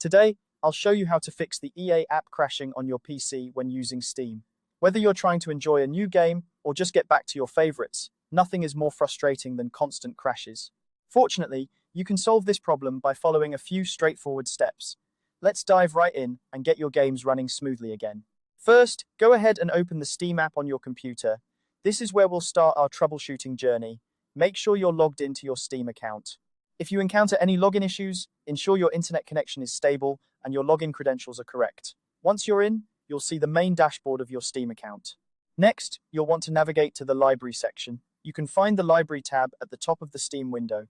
Today, I'll show you how to fix the EA app crashing on your PC when using Steam. Whether you're trying to enjoy a new game or just get back to your favorites, nothing is more frustrating than constant crashes. Fortunately, you can solve this problem by following a few straightforward steps. Let's dive right in and get your games running smoothly again. First, go ahead and open the Steam app on your computer. This is where we'll start our troubleshooting journey. Make sure you're logged into your Steam account. If you encounter any login issues, ensure your internet connection is stable and your login credentials are correct. Once you're in, you'll see the main dashboard of your Steam account. Next, you'll want to navigate to the Library section. You can find the Library tab at the top of the Steam window.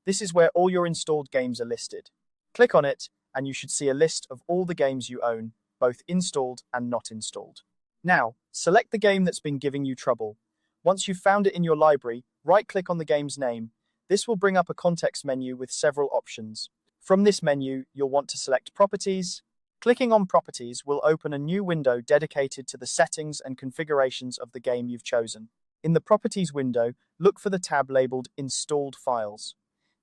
This is where all your installed games are listed. Click on it, and you should see a list of all the games you own, both installed and not installed. Now, select the game that's been giving you trouble. Once you've found it in your library, right-click on the game's name. This will bring up a context menu with several options. From this menu, you'll want to select Properties. Clicking on Properties will open a new window dedicated to the settings and configurations of the game you've chosen. In the Properties window, look for the tab labeled Installed Files.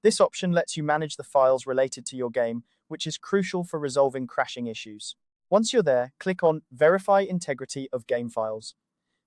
This option lets you manage the files related to your game, which is crucial for resolving crashing issues. Once you're there, click on Verify Integrity of Game Files.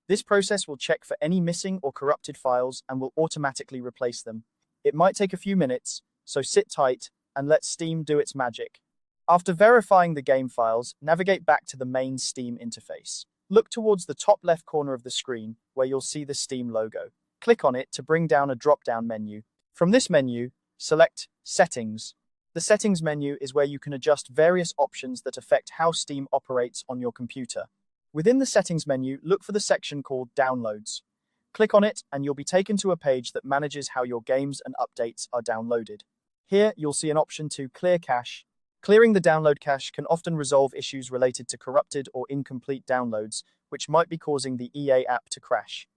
This process will check for any missing or corrupted files and will automatically replace them. It might take a few minutes, so sit tight and let Steam do its magic. After verifying the game files, navigate back to the main Steam interface. Look towards the top left corner of the screen where you'll see the Steam logo. Click on it to bring down a drop-down menu. From this menu, select Settings. The Settings menu is where you can adjust various options that affect how Steam operates on your computer. Within the Settings menu, look for the section called Downloads. Click on it and you'll be taken to a page that manages how your games and updates are downloaded. Here, you'll see an option to clear cache. Clearing the download cache can often resolve issues related to corrupted or incomplete downloads, which might be causing the EA app to crash.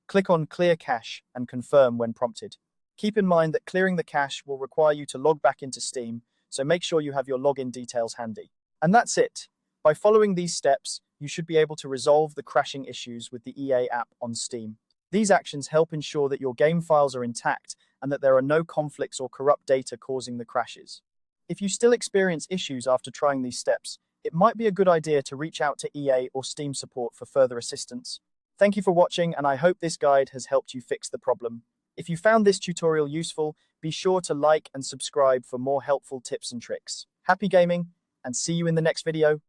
Click on Clear Cache and confirm when prompted. Keep in mind that clearing the cache will require you to log back into Steam, so make sure you have your login details handy. And that's it. By following these steps, you should be able to resolve the crashing issues with the EA app on Steam. These actions help ensure that your game files are intact and that there are no conflicts or corrupt data causing the crashes. If you still experience issues after trying these steps, it might be a good idea to reach out to EA or Steam support for further assistance. Thank you for watching, and I hope this guide has helped you fix the problem. If you found this tutorial useful, be sure to like and subscribe for more helpful tips and tricks. Happy gaming, and see you in the next video.